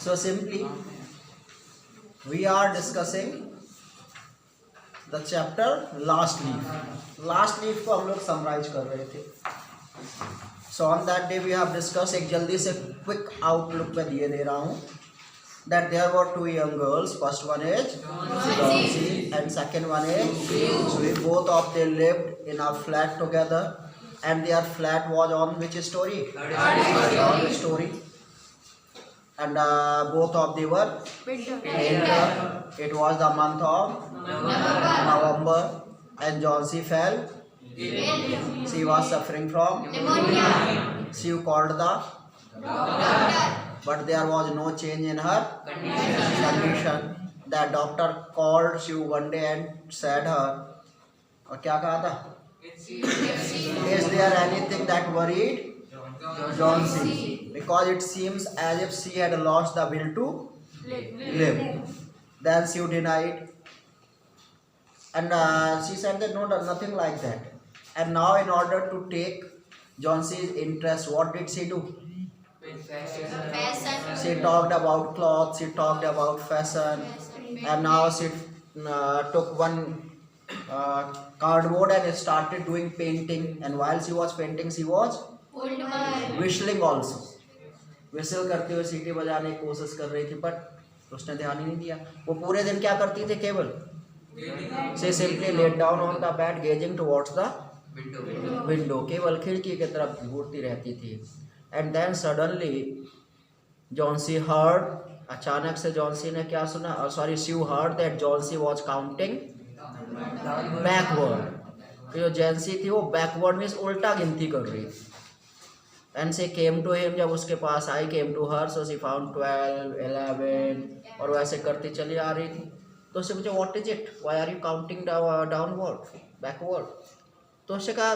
So simply we are discussing the chapter last leaf. Last leaf को हम लोग summarise कर रहे थे. So on that day we have discussed, एक जल्दी से quick outlook में दिए दे रहा हूँ, that there were two young girls. First one is Johnsy and second one is Sui. Both of them lived in a flat together, and their flat was on which story? Third story. And both of them were winter. It was the month of November, and Johnsy fell. She was suffering from pneumonia. She called the doctor, but there was no change in her condition. The doctor called she one day and said her, और क्या कहा था? Is there anything that worried Johnsy? Because it seems as if she had lost the will to live. Then she denied, and she said that no, nothing like that. And now in order to take Johnsy's interest, what did she do? Fashion. She talked about clothes, she talked about fashion, and now she took one cardboard and started doing painting. And while she was painting, she was whistling also. Whistle करते हुए सीटी बजाने की कोशिश कर रही थी, but उसने ध्यान ही नहीं दिया. वो पूरे दिन क्या करती थी? केवल she simply laid down on the bed gazing towards the window. केवल खिड़की की तरफ घूरती रहती थी. And then suddenly Johnsy heard, अचानक से जॉन्सी ने क्या सुना? Sue heard that Johnsy was counting backward. तो जो जॉन्सी थी वो backward मीन्स उल्टा गिनती कर रही थी. And she came to him, जब उसके पास आई, came to her, so she found 12, 11 और वैसे करती चली आ रही थी. तो उससे पूछा what is it? Why are you counting downward, backward? तो उससे कहा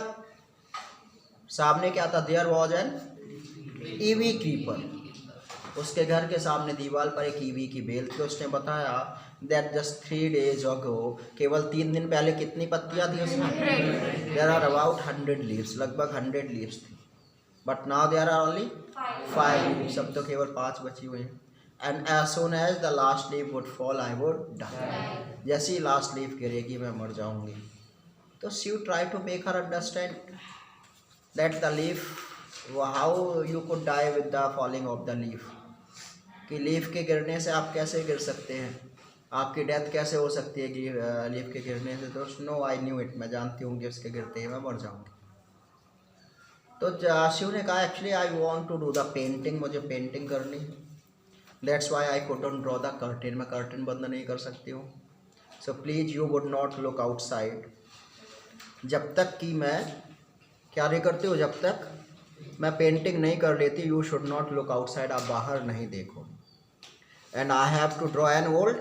सामने क्या था? There was an EV creeper. उसके घर के सामने दीवार पर एक ईवी की बेल थी. उसने बताया that just 3 days ago, केवल 3 दिन पहले कितनी पत्तियां थी उसमें? There are about 100 leaves, लगभग 100 leaves थी. But now there are only 5 leaves. अब तो केवल 5 बची हुई हैं. And as soon as the last leaf would fall, I would die. जैसे ही last leaf गिरेगी मैं मर जाऊंगी. तो Sue tried to make her understand that the leaf, how you could die with the falling of the leaf. कि leaf के गिरने से आप कैसे गिर सकते हैं? आपकी डेथ कैसे हो सकती है कि लीफ के गिरने से? तो नो, आई न्यू इट, मैं जानती हूँ कि उसके गिरते ही मैं मर जाऊँगी. तो शिव ने कहा actually I want to do the painting, मुझे पेंटिंग करनी है. That's why I couldn't draw the curtain, मैं कर्टेन बंद नहीं कर सकती हूँ. So please you would not look outside. जब तक कि मैं क्या नहीं करती हूँ, जब तक मैं पेंटिंग नहीं कर लेती, you should not look outside, आप बाहर नहीं देखो. And I have to draw an old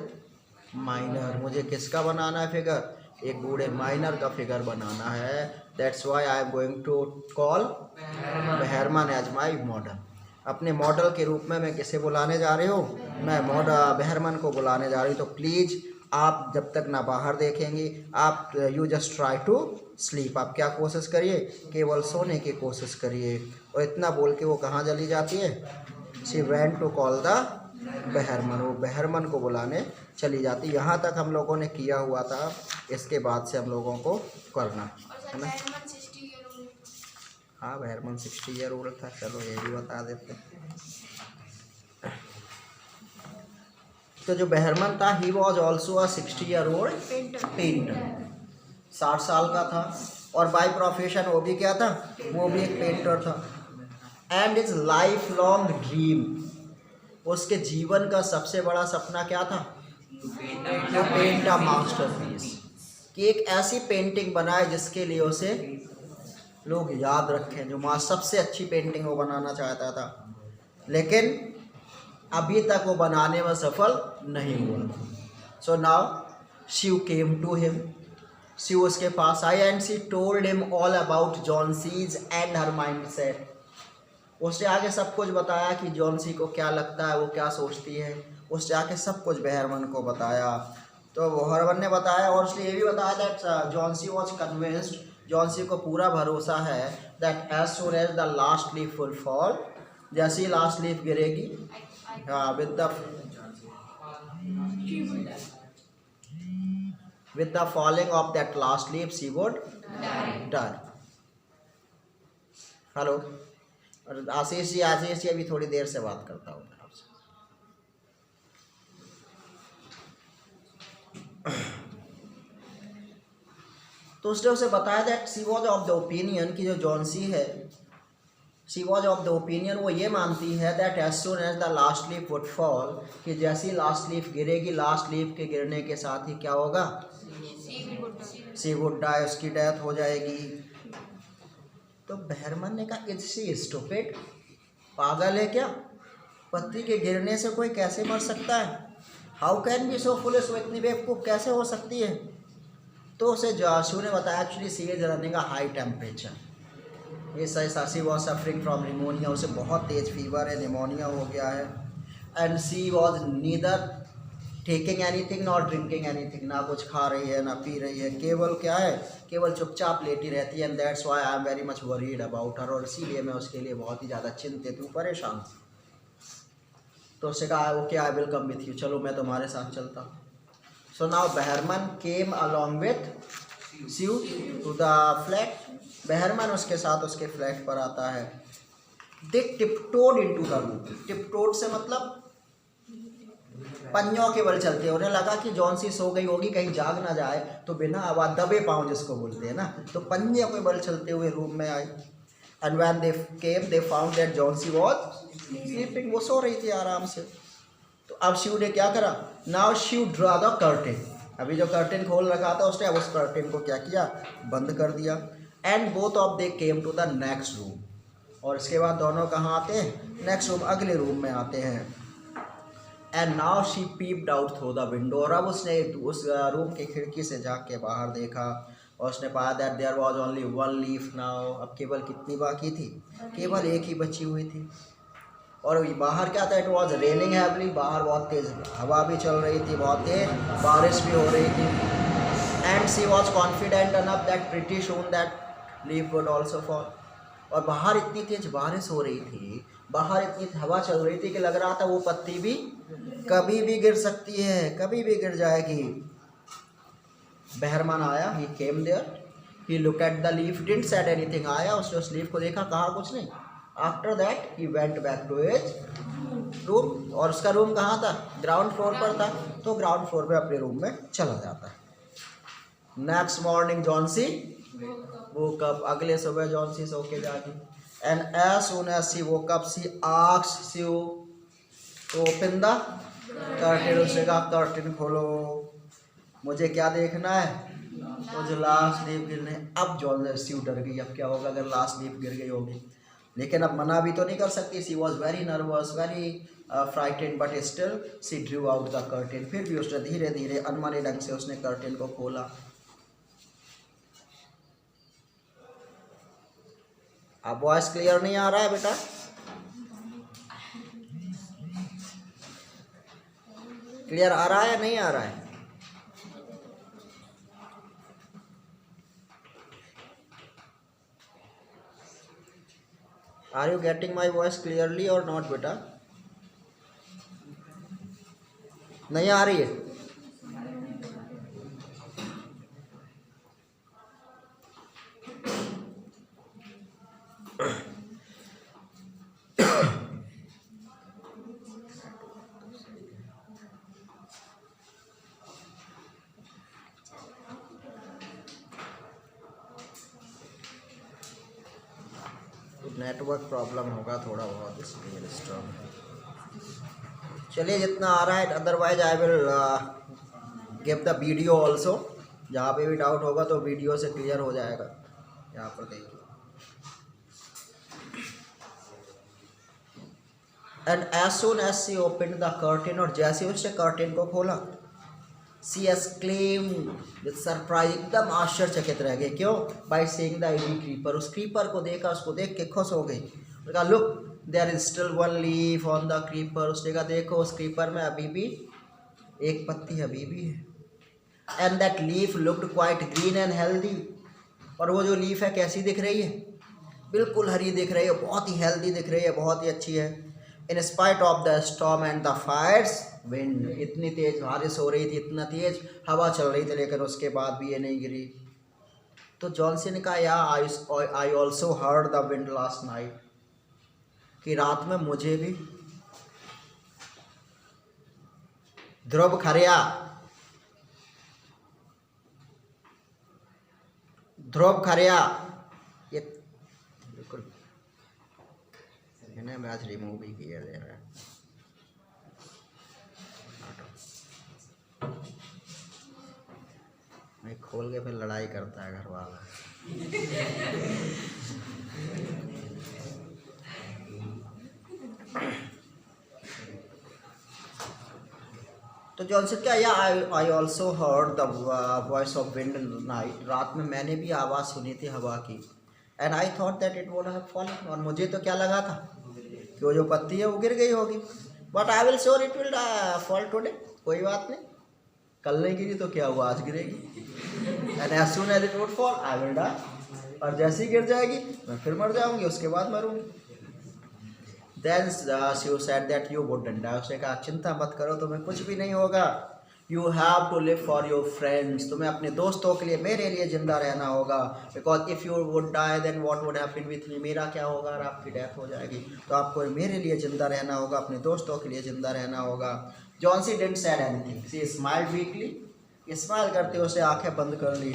miner, मुझे किसका बनाना है फिगर? एक बूढ़े माइनर का फिगर बनाना है. That's why I am going to call Behrman as my model. अपने मॉडल के रूप में मैं किसे बुलाने जा रही हूँ? मैं बेहरमन को बुलाने जा रही हूँ. तो प्लीज़ आप जब तक ना बाहर देखेंगी, आप you just try to sleep, आप क्या कोशिश करिए? केवल सोने की कोशिश करिए. और इतना बोल के वो कहाँ चली जाती है? She went to call the Behrman, वो बेहरमन को बुलाने चली जाती. यहाँ तक हम लोगों ने किया हुआ था. इसके बाद से हम लोगों को करना है ना. हाँ, बेहरमन 60 ईयर ओल्ड था. चलो ये भी बता देते. तो जो बेहरमन था, he was also a 60 year old painter. 60 साल का था. और बाय प्रोफेशन वो भी क्या था? वो भी एक पेंटर था. And is life long dream, उसके जीवन का सबसे बड़ा सपना क्या था? टू पेंट अ मास्टरपीस, कि एक ऐसी पेंटिंग बनाए जिसके लिए उसे लोग याद रखें. जो सबसे अच्छी पेंटिंग वो बनाना चाहता था, लेकिन अभी तक वो बनाने में सफल नहीं हुआ. So now she came to him, she उसके पास आई and she told him all about Johnsy's and her mind set. उससे आगे सब कुछ बताया कि जॉन्सी को क्या लगता है, वो क्या सोचती है. उससे आगे सब कुछ बेहरमन को बताया. तो बेहरमन ने बताया और उसने ये भी बताया that Johnsy was convinced, Johnsy को पूरा भरोसा है that as soon as the last leaf will fall, जैसे ही लास्ट लीफ गिरेगी हाँ, with the falling of that last leaf she would die. Hello, और आशीष जी अभी थोड़ी देर से बात करता हूँ मैं आपसे। तो उसने उसे बताया that she was of the opinion कि जो जॉन्सी है, she was of the opinion, वो ये मानती है that as soon as the last leaf would fall, कि जैसी लास्ट लीफ गिरेगी, लास्ट लीफ के गिरने के साथ ही क्या होगा, शी वुड डाई, उसकी डेथ हो जाएगी। तो बहरमन ने कहा इज शी स्टूपिड, पागल है क्या, पत्ती के गिरने से कोई कैसे मर सकता है, how can be so foolish, वो इतनी बेवकूफ़ कैसे हो सकती है। तो उसे जाशू ने बताया actually she is running a high temperature, ये she was suffering from pneumonia, उसे बहुत तेज़ फीवर है, निमोनिया हो गया है। And she was neither taking anything not drinking anything, ना कुछ खा रही है ना पी रही है, केवल क्या है, केवल चुपचाप लेटी रहती है। And that's why I am very much worried about her, और इसीलिए मैं उसके लिए बहुत ही ज़्यादा चिंतित हूँ, परेशान हूँ। तो उससे कहा okay I will come with you, चलो मैं तुम्हारे साथ चलता हूँ। So now Behrman came along with Sue to the flat, Behrman उसके साथ उसके फ्लैट पर आता है। They tiptoed into the room, tiptoed से मतलब पंजों के बल चलते, उन्हें लगा कि जॉन्सी सो गई होगी, कहीं जाग ना जाए, तो बिना आवाज दबे पाँव जिसको बोलते हैं ना, तो पंजों के बल चलते हुए रूम में आए। And when they came they found that Johnsy was sleeping, वो सो रही थी आराम से। तो अब शिव ने क्या करा, now Shiv draw the curtain, अभी जो कर्टेन खोल रखा था उसने अब उस कर्टेन को क्या किया, बंद कर दिया। And both of them came to the next room, और इसके बाद दोनों कहाँ आते हैं, नेक्स्ट रूम, अगले रूम में आते हैं। And now she peeped out through the window, और अब उसने उस रूम की खिड़की से झाँक के बाहर देखा, और उसने पाया that there was only one leaf now, अब केवल कितनी बाकी थी, केवल एक ही बची हुई थी। और बाहर क्या था, इट वाज रेनिंग हैवली, बाहर बहुत तेज़ हवा भी चल रही थी, बहुत तेज बारिश भी हो रही थी। And she was confident enough that pretty soon that leaf would also fall, और बाहर इतनी तेज बारिश हो रही थी, बाहर इतनी हवा चल रही थी कि लग रहा था वो पत्ती भी कभी भी गिर सकती है, कभी भी गिर जाएगी। बहरमन आया, he came there, he look at the leaf, didn't said anything, आया उसने उस लीफ को देखा, कहा कुछ नहीं। After that he went back to his room, और उसका रूम कहाँ था, ग्राउंड फ्लोर पर था, तो ग्राउंड फ्लोर पे अपने रूम में चला जाता है। Next morning Johnsy woke up, अगले सुबह जॉन्सी सो के जागी। And as soon as she woke up she asked Sue to open the curtain, उसने कहा कर्टेन खोलो, मुझे क्या देखना है, मुझे लास्ट लीफ गिरने। अब जॉन्सी डर गई, अब क्या होगा अगर लास्ट लीफ गिर गई होगी, लेकिन अब मना भी तो नहीं कर सकती। She was very nervous, very frightened, but still she Drew out the curtain, फिर भी उसने धीरे धीरे अनमने ढंग से उसने कर्टेन को खोला। अब वॉइस क्लियर नहीं आ रहा है बेटा, क्लियर आ रहा है नहीं आ रहा है? Are you getting my voice clearly or not बेटा? नहीं आ रही है? नेटवर्क प्रॉब्लम होगा थोड़ा बहुत, इसलिए डिस्टर्ब है। चलिए जितना आ रहा है, otherwise I will give the video also, जहाँ पे भी डाउट होगा तो वीडियो से क्लियर हो जाएगा। यहाँ पर देखिए, and as soon as she open the curtain, और जैसे उसने कर्टेन को खोला, शी एक्सक्लेम्ड विद सरप्राइज, एकदम आश्चर्यचकित रह गई। क्यों? By seeing the ivy creeper, उस क्रीपर को देखा, उसको देख के खुश हो गई। उसने कहा look there is still one leaf on the creeper, उसने कहा देखो उस क्रीपर में अभी भी एक पत्ती अभी भी है। And that leaf looked quite green and healthy, और वो जो लीफ है कैसी दिख रही है, बिल्कुल हरी दिख रही है, बहुत ही हेल्दी दिख रही है, बहुत ही अच्छी है। In spite of the storm and the Fyers wind, इतनी तेज बारिश हो रही थी, इतना तेज हवा चल रही थी, लेकिन उसके बाद भी ये नहीं गिरी। तो जॉनसी ने कहा या I also heard the wind last night, कि रात में मुझे भी ध्रुव खरिया ये बिल्कुल मैंने मैच रिमूव भी किया दे रहा है। मैं खोल के फिर लड़ाई करता है घर वाला। तो जॉनसन क्या या I also heard the voice of wind in the night, रात में मैंने भी आवाज़ सुनी थी हवा की। And I thought that it would have fallen, और मुझे तो क्या लगा था कि वो जो पत्ती है वो गिर गई होगी। But I will sure it will fall today, कोई बात नहीं, कल नहीं गिरी तो क्या हुआ, आज गिरेगी। And as soon as it would fall I will die, और जैसे ही गिर जाएगी मैं फिर मर जाऊंगी, उसके बाद मरूंगी। Then she said that you wouldn't die, उसने कहा चिंता मत करो, तुम्हें कुछ भी नहीं होगा। You have to live for your friends, तुम्हें अपने दोस्तों के लिए, मेरे लिए जिंदा रहना होगा। Because if you would die then what would happen with me, मेरा क्या होगा अगर आपकी डेथ हो जाएगी, तो आपको मेरे लिए जिंदा रहना होगा, अपने दोस्तों के लिए जिंदा रहना होगा। Johnsy didn't say anything, she smiled weakly, smile करते उसे आंखें बंद कर ली।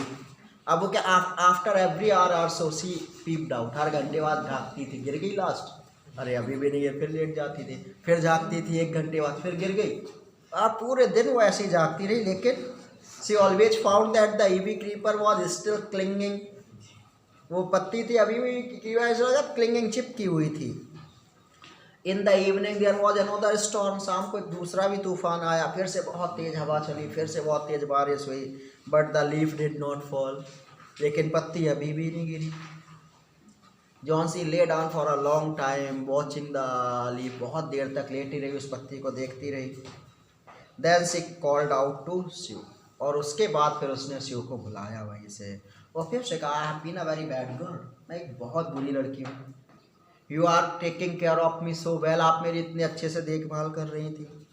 अब वो क्या आफ्टर एवरी आवर और सो सी पीप्ड आउट, हर घंटे बाद झाँकती थी, गिर गई लास्ट, अरे अभी भी नहीं है, फिर लेट जाती थी, फिर जागती थी, एक घंटे बाद फिर गिर गई। आप पूरे दिन वो ऐसी जागती रही, लेकिन she always found that the ivy creeper was still clinging, वो पत्ती थी अभी भी क्लिंगिंग, चिपकी हुई थी। In the evening there was another storm, शाम को एक दूसरा भी तूफान आया, फिर से बहुत तेज हवा चली, फिर से बहुत तेज बारिश हुई। But the leaf did not fall, लेकिन पत्ती अभी भी नहीं गिरी। Johnsy lay down for a long time watching the leaf, बहुत देर तक लेटी रही, उस पत्ती को देखती रही। Then she called out to Shiv, और उसके बाद फिर उसने शिव को बुलाया वहीं से, और फिर से कहा I have been a very bad girl, मैं एक बहुत बुरी लड़की हूँ। You are taking care of me so well, आप मेरी इतने अच्छे से देखभाल कर रही थी,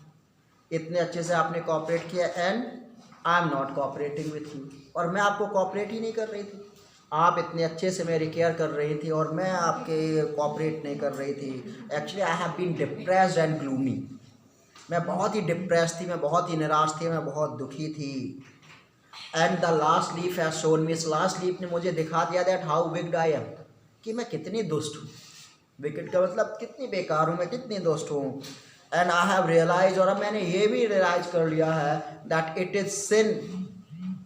इतने अच्छे से आपने कोऑपरेट किया, and I am not cooperating with you, और मैं आपको कोऑपरेट ही नहीं कर रही थी। आप इतने अच्छे से मेरी केयर कर रही थी और मैं आपके कोऑपरेट नहीं कर रही थी। Actually I have been depressed and gloomy, मैं बहुत ही डिप्रेस थी, मैं बहुत ही निराश थी, मैं बहुत दुखी थी। And the last leaf has shown me, इस लास्ट लीफ ने मुझे दिखा दिया that how wicked I am, कि मैं कितनी दुष्ट हूँ। विकेट का मतलब कितनी बेकार हूँ मैं, कितनी दुष्ट हूँ। एंड आई हैव रियलाइज, और अब मैंने ये भी रियलाइज कर लिया है that it is sin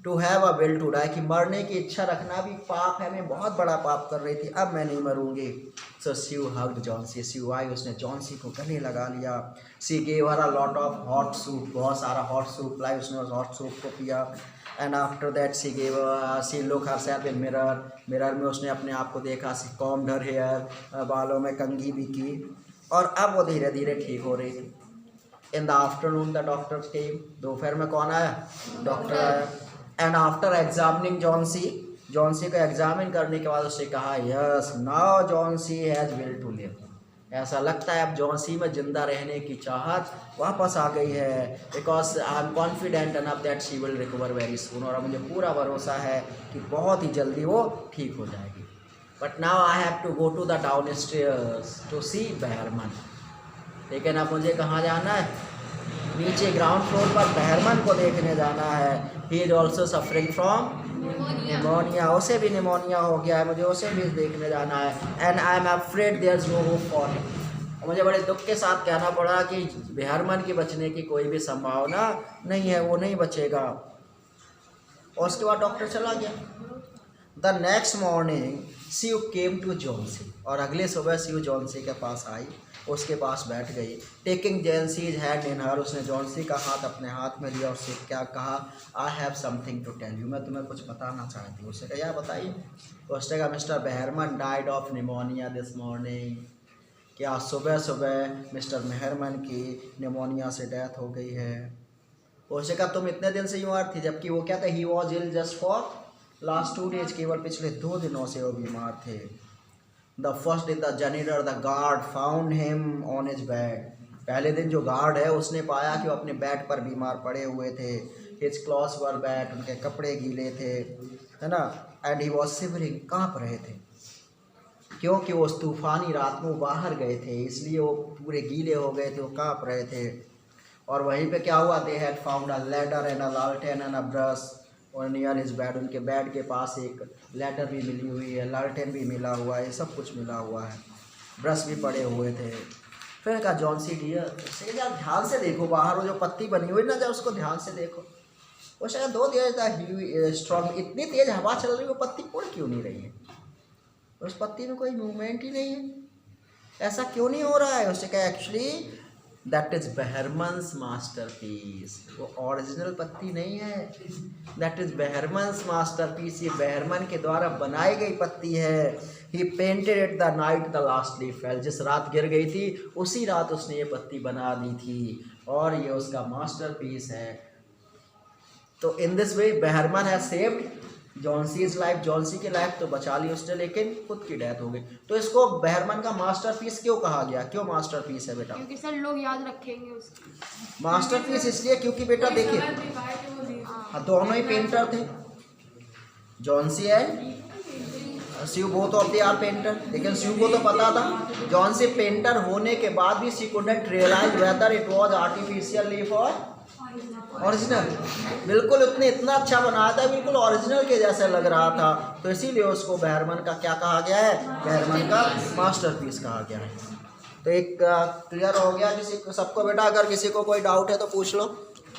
to have a will to die, कि मरने की इच्छा रखना भी पाप है, मैं बहुत बड़ा पाप कर रही थी, अब मैं नहीं मरूंगी। सो शिव हग्ड जॉनसी, शिव आई, उसने जॉनसी को गले लगा लिया। सी gave her a lot of hot soup, बहुत सारा हॉट सूप लाई, उसने उस हॉट सूप को पिया। And after that she look herself in mirror, mirror में उसने अपने आप को देखा। सी कॉम्ड हर हेयर, बालों में कंघी भी की, और अब वो धीरे धीरे ठीक हो रही थी। In the afternoon the doctor केम, दोपहर में कौन आया, डॉक्टर आया। एंड आफ्टर एग्जामिनिंग जॉनसी को एग्जामिन करने के बाद उससे कहा yes now Johnsy has will to live, ऐसा लगता है अब जॉनसी में जिंदा रहने की चाहत वापस आ गई है। Because I am confident enough that she will recover very soon, और मुझे पूरा भरोसा है कि बहुत ही जल्दी वो ठीक हो जाएगी। But now I have to go to the downstairs to see Behrman, लेकिन अब मुझे कहाँ जाना है, नीचे ग्राउंड फ्लोर पर बहरमन को देखने जाना है। He is also suffering from pneumonia, उसे भी निमोनिया हो गया है, मुझे उसे भी देखने जाना है। And I am afraid there is no hope for him, मुझे बड़े दुख के साथ कहना पड़ा कि बहरमन के बचने की कोई भी संभावना नहीं है, वो नहीं बचेगा। और उसके बाद डॉक्टर चला गया। The next morning Shiv came to Johnsy, और अगले सुबह शिव जॉनसी के पास आई, उसके पास बैठ गई। टेकिंग जॉनसीज हैंड इन हर, उसने जॉनसी का हाथ अपने हाथ में लिया, उससे क्या कहा, I have something to tell you, मैं तुम्हें कुछ बताना चाहती हूँ। उससे कहा यार बताइए। उसने कहा mister Behrman died of pneumonia this morning, क्या सुबह सुबह मिस्टर मेहरमन की निमोनिया से डेथ हो गई है। उसने कहा तुम इतने दिन से बीमार थी, जबकि वो क्या था, he was ill just for last 2 days, केवल पिछले 2 दिनों से वो बीमार थे। The first day the janitor the guard found him on his bed. पहले दिन जो गार्ड है उसने पाया कि वो अपने बेड पर बीमार पड़े हुए थे। हिज क्लॉथ्स वर वेट, उनके कपड़े गीले थे, है ना। एंड ही वॉज शिवरिंग, काँप रहे थे, क्योंकि वो उस तूफानी रात में वो बाहर गए थे, इसलिए वो पूरे गीले हो गए थे, वो काँप रहे थे। और वहीं पे क्या हुआ, they had found a letter and a लालटेन एंड अ ब्रश और नियर हिज बेड, उनके बेड के पास एक लेटर भी मिली हुई है, लालटेन भी मिला हुआ है, सब कुछ मिला हुआ है, ब्रश भी पड़े हुए थे। फिर कहा जॉन सी डियर, उससे जब ध्यान से देखो बाहर वो जो पत्ती बनी हुई ना, जब उसको ध्यान से देखो, वो शायद दो तेज स्ट्रॉन्ग, इतनी तेज हवा चल रही है, वो पत्ती उड़ क्यों नहीं रही है, उस पत्ती में कोई मूवमेंट ही नहीं है, ऐसा क्यों नहीं हो रहा है। उससे कहा एक्चुअली दैट इज बेहरमन्स मास्टरपीस, वो ओरिजिनल पत्ती नहीं है, दैट इज बेहरमन्स मास्टरपीस, ये बेहरमन के द्वारा बनाई गई पत्ती है। He painted it the night the last leaf fell, जिस रात गिर गई थी उसी रात उसने ये पत्ती बना दी थी और ये उसका मास्टरपीस है। तो in this way Behrman has saved Johnsy's life, Johnsy की लाइफ तो बचा ली उसने, लेकिन खुद की डेथ हो गई। तो इसको बेहरमन का मास्टरपीस क्यों कहा गया, क्यों मास्टरपीस है बेटा? क्योंकि सर लोग याद रखेंगे उसको। मास्टरपीस इसलिए क्योंकि बेटा देखिए, हाँ दोनों ही पेंटर थे, Johnsy and Shiv both of them are painter, लेकिन शिव को तो पता था जॉनसी पेंटर होने के बाद भी she couldn't realise whether it was artificial leaf or original. बिल्कुल उसने इतना अच्छा बनाया था, बिल्कुल ओरिजिनल के जैसा लग रहा था, तो इसीलिए उसको बेहरमन का क्या कहा गया है, बेहरमन का मास्टरपीस कहा गया है। तो एक क्लियर हो गया किसी को, सबको बेटा? अगर किसी को कोई डाउट है तो पूछ लो।